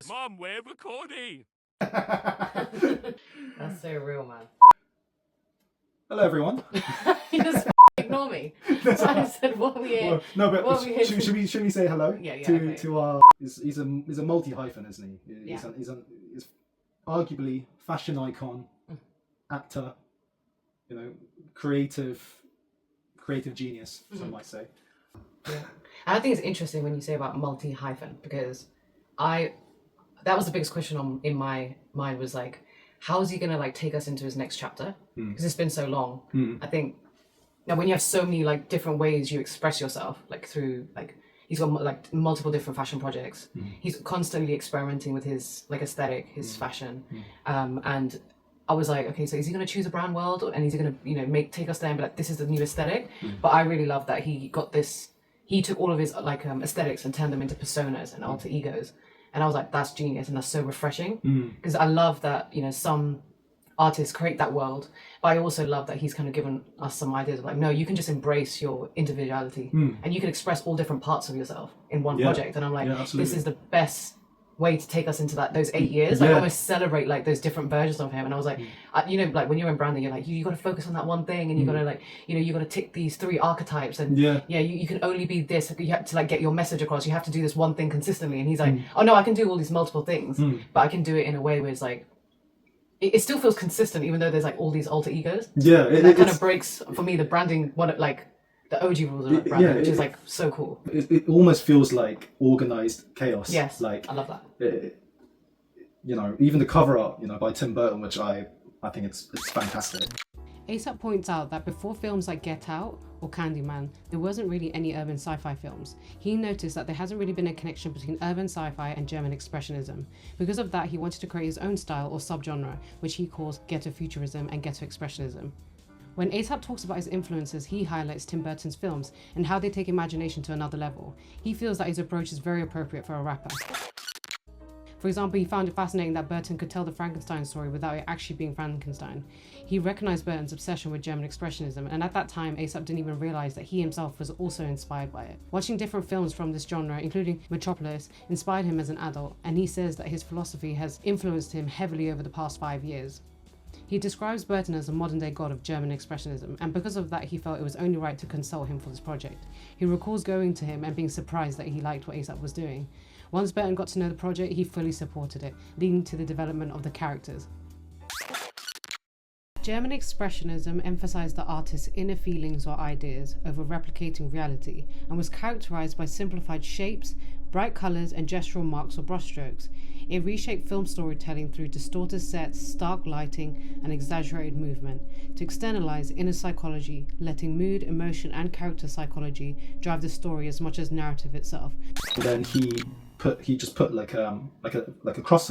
Mom, we're recording. That's so real, man. Hello, everyone. You just ignore me. So I said, what are we here? Well, no, but what are we here should we say hello? Yeah, to okay. our he's a multi hyphen, isn't he? He's arguably fashion icon, actor, creative genius, some might say. Yeah. And I think it's interesting when you say about multi hyphen, because that was the biggest question in my mind, was like, how is he gonna like take us into his next chapter? Because it's been so long. I think now when you have so many like different ways you express yourself, like through like he's got like multiple different fashion projects. He's constantly experimenting with his like aesthetic, his fashion, and I was like, okay, so is he going to choose a brand world, and is he going to take us there and be like, this is the new aesthetic? But I really love that he got this. He took all of his like aesthetics and turned them into personas and alter egos, and I was like, that's genius, and that's so refreshing, because I love that some artists create that world, but I also love that he's kind of given us some ideas of like, no, you can just embrace your individuality, and you can express all different parts of yourself in one project. And I'm like, this is the best way to take us into those 8 years, like almost celebrate like those different versions of him. And I was like, like when you're in branding, you're like, you got to focus on that one thing, and you got to like, you got to tick these 3 archetypes, and you can only be this. You have to like get your message across. You have to do this one thing consistently. And he's like, oh no, I can do all these multiple things, but I can do it in a way where it's like, it still feels consistent, even though there's like all these alter egos. That kind of breaks for me the branding, like the awge rules of branding, which is like so cool. It almost feels like organized chaos. Yes, like I love that. Even the cover art, by Tim Burton, which I think it's fantastic. ASAP points out that before films like Get Out or Candyman, there wasn't really any urban sci-fi films. He noticed that there hasn't really been a connection between urban sci-fi and German expressionism. Because of that, he wanted to create his own style or subgenre, which he calls ghetto futurism and ghetto expressionism. When ASAP talks about his influences, he highlights Tim Burton's films and how they take imagination to another level. He feels that his approach is very appropriate for a rapper. For example, he found it fascinating that Burton could tell the Frankenstein story without it actually being Frankenstein. He recognized Burton's obsession with German expressionism, and at that time, ASAP didn't even realize that he himself was also inspired by it. Watching different films from this genre, including Metropolis, inspired him as an adult, and he says that his philosophy has influenced him heavily over the past 5 years. He describes Burton as a modern-day god of German expressionism, and because of that, he felt it was only right to consult him for this project. He recalls going to him and being surprised that he liked what ASAP was doing. Once Burton got to know the project, he fully supported it, leading to the development of the characters. German expressionism emphasized the artist's inner feelings or ideas over replicating reality, and was characterized by simplified shapes, bright colors, and gestural marks or brushstrokes. It reshaped film storytelling through distorted sets, stark lighting, and exaggerated movement, to externalize inner psychology, letting mood, emotion, and character psychology drive the story as much as narrative itself. And then he just put like a cross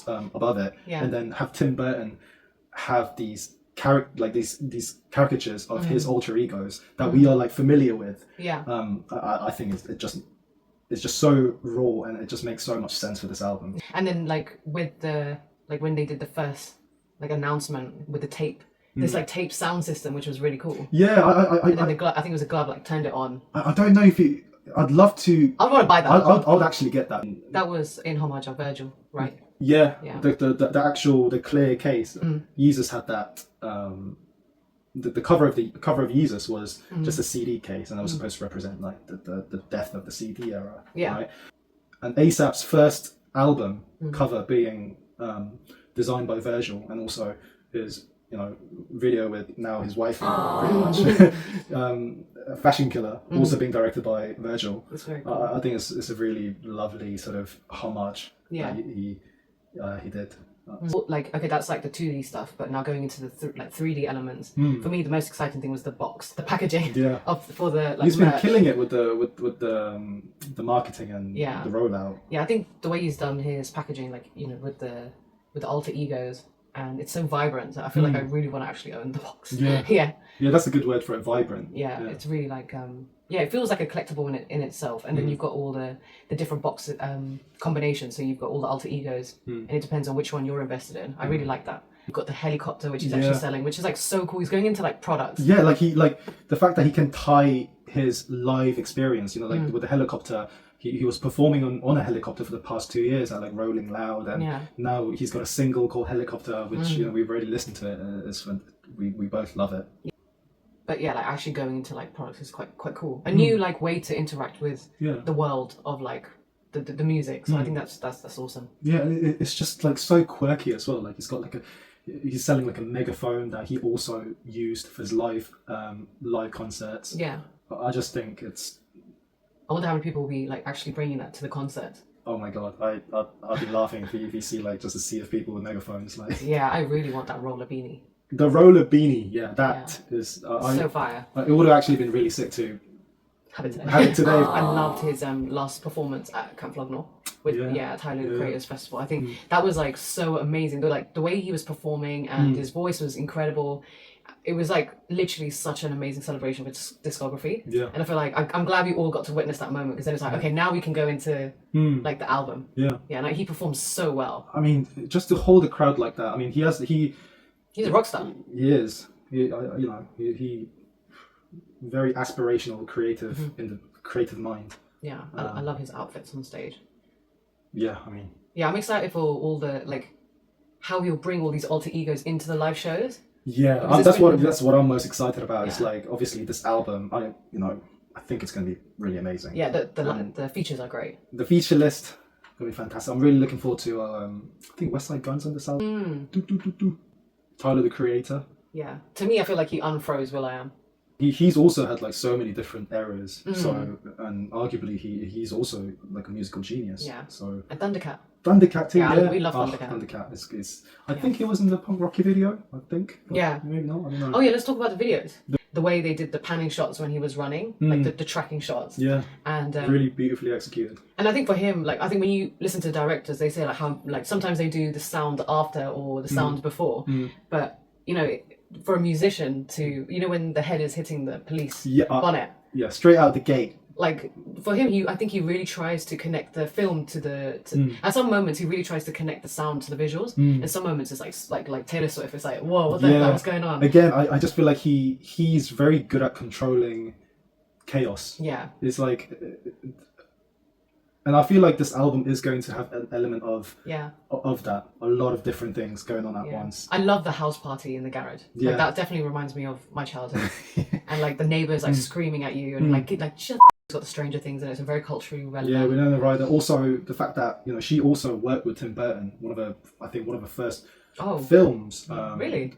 above it, and then have Tim Burton have these these caricatures of his alter egos that we are like familiar with. I think it's just so raw, and it just makes so much sense for this album. And then like with the when they did the first like announcement with the tape, this like tape sound system, which was really cool. And then the glove, I think it was a glove, like turned it on. I don't know if I'd love to. I want to buy that. I'd actually get that. That was in homage of Virgil, right? Yeah. The actual clear case. Jesus had that. The cover of Jesus was just a CD case, and that was supposed to represent like the death of the CD era. Right? And ASAP's first album cover being designed by Virgil, and also his video with now his wife, pretty much. Fashion Killer, also being directed by Virgil. That's very cool. I think it's a really lovely sort of homage that he did. Like, okay, that's like the 2D stuff, but now going into the 3D elements. For me, the most exciting thing was the box, the packaging for the like. He's been merch. killing it with the marketing and the rollout. Yeah, I think the way he's done his packaging, like with the alter egos, and it's so vibrant. I feel like I really want to actually own the box. Yeah, that's a good word for it. Vibrant. Yeah. It's really like it feels like a collectible in itself, and then you've got all the different box combinations. So you've got all the alter egos, and it depends on which one you're invested in. I really like that. You've got the helicopter, which he's actually selling, which is like so cool. He's going into like products. Yeah, like the fact that he can tie his live experience, like with the helicopter he was performing on a helicopter for the past 2 years at like Rolling Loud, and now he's got a single called Helicopter, which you know, we've already listened to it. We both love it. But yeah, like actually going into like products is quite cool. A new like way to interact with the world of like the music. So I think that's awesome. Yeah, it's just like so quirky as well. Like he's selling like a megaphone that he also used for his live concerts. Yeah. I just think it's. I wonder how many people will be like actually bringing that to the concert. Oh my god, I'd be laughing if you see like just a sea of people with megaphones. Like, yeah, I really want that roller beanie. The roller beanie, that is so fire. It would have actually been really sick to have it today. I loved his last performance at Camp Flognor with Tyler the Creators Festival. I think that was like so amazing. The way he was performing and his voice was incredible. It was like literally such an amazing celebration of his discography. Yeah. And I feel like I'm glad we all got to witness that moment, because then it's like, okay, now we can go into like the album. Yeah. Yeah, and he performs so well. I mean, just to hold a crowd like that. I mean, he's a rock star. He is. He very aspirational, creative in the creative mind. Yeah, I love his outfits on stage. Yeah, I mean. Yeah, I'm excited for all the like how he'll bring all these alter egos into the live shows. Yeah, that's what I'm most excited about. Yeah. It's like, obviously this album, I think it's going to be really amazing. Yeah, the features are great. The feature list going to be fantastic. I'm really looking forward to I think West Side Gun's on this album. Tyler the Creator. Yeah, to me I feel like he unfroze will.i.am. He's also had like so many different eras. So, and arguably he's also like a musical genius. Yeah. So, and Thundercat. Thundercat too. Yeah, we love Thundercat. Thundercat is I think he was in the Punk Rocky video. I think. Yeah. Maybe not. I don't know. Oh yeah, let's talk about the videos. The way they did the panning shots when he was running, like the tracking shots. Yeah. And really beautifully executed. And I think for him, like I think when you listen to directors, they say like how like sometimes they do the sound after or the sound before, but you know, for a musician to, you know, when the head is hitting the police bonnet. Yeah, straight out the gate. Like for him, I think he really tries to connect the film to at some moments he really tries to connect the sound to the visuals. And some moments it's like Taylor Swift. It's like, whoa, what the hell is going on? Again, I just feel like he's very good at controlling chaos. Yeah. It's like, and I feel like this album is going to have an element of that. A lot of different things going on at once. I love the house party in the garage. Yeah. Like, that definitely reminds me of my childhood. And like the neighbors like screaming at you and like just got the Stranger Things and it's a very culturally relevant. Yeah, Winona Ryder. Also, the fact that she also worked with Tim Burton. One of her first films. Really?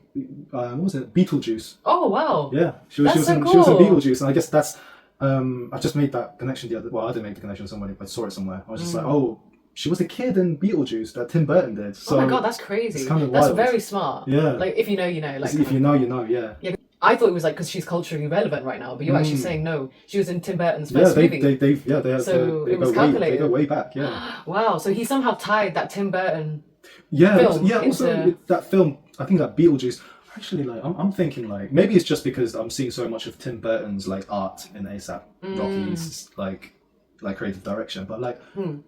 What was it? Beetlejuice. Oh wow. Yeah, she was in Beetlejuice, and I guess that's. I just made that connection I didn't make the connection with somebody, but I saw it somewhere. I was just like, oh, she was a kid in Beetlejuice that Tim Burton did. So oh my god, that's crazy. It's kind of that's wild. very smart. Yeah. Like if you know, you know. Like if you know, you know. Yeah. Yeah. I thought it was like because she's culturally relevant right now, but you're actually saying no. She was in Tim Burton's first movie. They it was calculated. They go way back. Yeah. Wow. So he somehow tied that Tim Burton. Film also that film. I think that Beetlejuice. Actually, like I'm thinking like maybe it's just because I'm seeing so much of Tim Burton's like art in A$AP Rocky's like creative direction, but like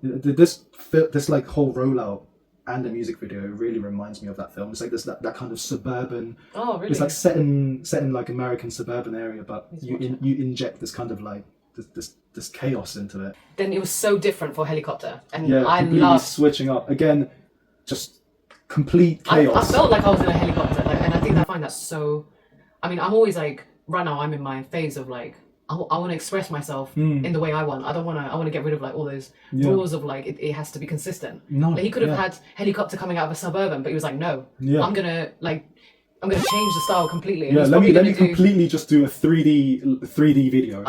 this like whole rollout and the music video really reminds me of that film. It's like this that kind of suburban. Oh really? It's like set in like American suburban area, but you inject this kind of like this chaos into it. Then it was so different for Helicopter, and I completely switching up again, just complete chaos. I felt like I was in a helicopter, and I think I find that so. I mean, I'm always like right now. I'm in my phase of like I want to express myself in the way I want. I don't want to. I want to get rid of like all those rules of like it has to be consistent. No, like, he could have had Helicopter coming out of a suburban, but he was like, no, I'm gonna change the style completely. Yeah, let me completely just do a 3D video.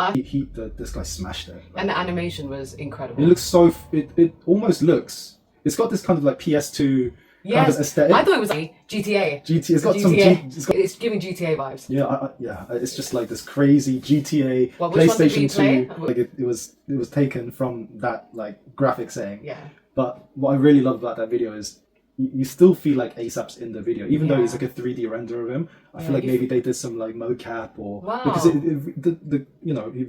This guy smashed it. And the animation was incredible. It looks so. It almost looks. It's got this kind of like PS2. Yes, kind of aesthetic. I thought it was like GTA. It's got GTA. some. It's giving GTA vibes. Yeah, it's just like this crazy GTA which PlayStation one did 2. Like it was taken from that like graphic saying. Yeah. But what I really love about that video is you still feel like A$AP's in the video, even though it's like a 3D render of him. I feel like maybe they did some like mocap or because it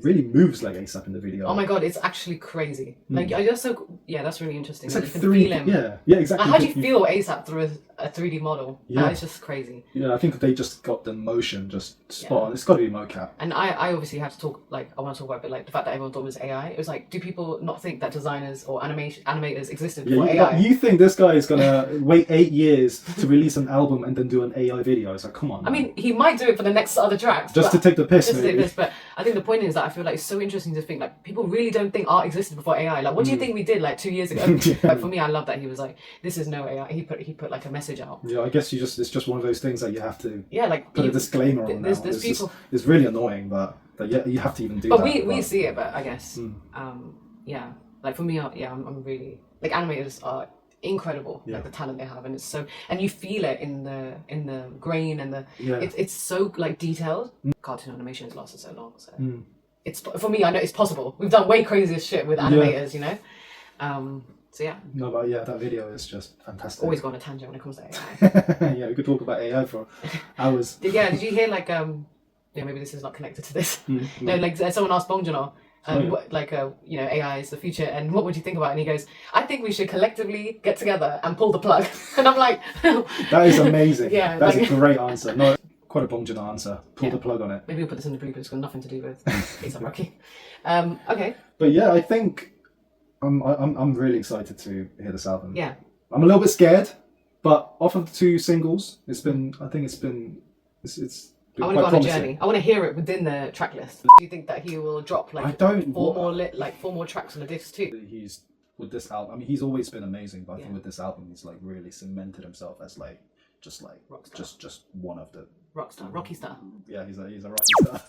really moves like A$AP in the video. Oh my god, it's actually crazy. Like I just that's really interesting. It's like you can 3D. feel him. Yeah, exactly. How do you feel A$AP through a 3D model. Yeah. It's just crazy. Yeah, I think they just got the motion just spot Yeah. on. It's got to be mocap. And I obviously have to talk, like, I want to talk about, but like the fact that everyone thought it was AI. It was like, do people not think that designers or animators existed before Yeah, AI? you think this guy is gonna wait 8 years to release an album and then do an AI video? It's like, come on. I mean, he might do it for the next other tracks. just to take the piss, Just to take maybe. this, but I think the point is that I feel like it's so interesting to think like people really don't think art existed before AI. Like, what do you think we did like 2 years ago? Like, for me, I love that he was like, "This is no AI." He put like a message out. Yeah, I guess it's just one of those things that you have to Yeah, like put a disclaimer on. there's Now. It's people, it's really annoying, but yeah, you have to even do but that. we see it. But I guess, yeah, like for me, I'm really like animators are incredible, Yeah. like the talent they have, and it's so, and you feel it in the grain and the Yeah. it's so like detailed. Cartoon animation has lasted so long, so it's, for me, I know it's possible. We've done way crazier shit with animators, you know. So yeah, No, but yeah, that video is just fantastic. always go on a tangent when it comes to AI. Yeah, we could talk about AI for hours. Did you hear like maybe this is not connected to this. No, like someone asked Bong Joon-ho, what, like you know, AI is the future, and what would you think about it? And he goes, I think we should collectively get together and pull the plug. And I'm like, That is amazing. Yeah, That's like- a great answer. No, quite a Bong Joon answer. Pull Yeah. the plug on it. maybe we'll put this in the bloopers. It's got nothing to do with A$AP Rocky. Okay, But yeah, I think I'm really excited to hear this album. yeah. I'm a little bit scared, but off of the 2 singles, it's been it's been I want to quite go on a promising. journey. I want to hear it within the track list. Do you think that he will drop I like don't. 4 more tracks on the disc too? He's with this album. I mean, he's always been amazing, but I think Yeah. with this album, he's like really cemented himself as like Rockstar. just one of the Rockstar, Rocky star. yeah. He's a rocky star.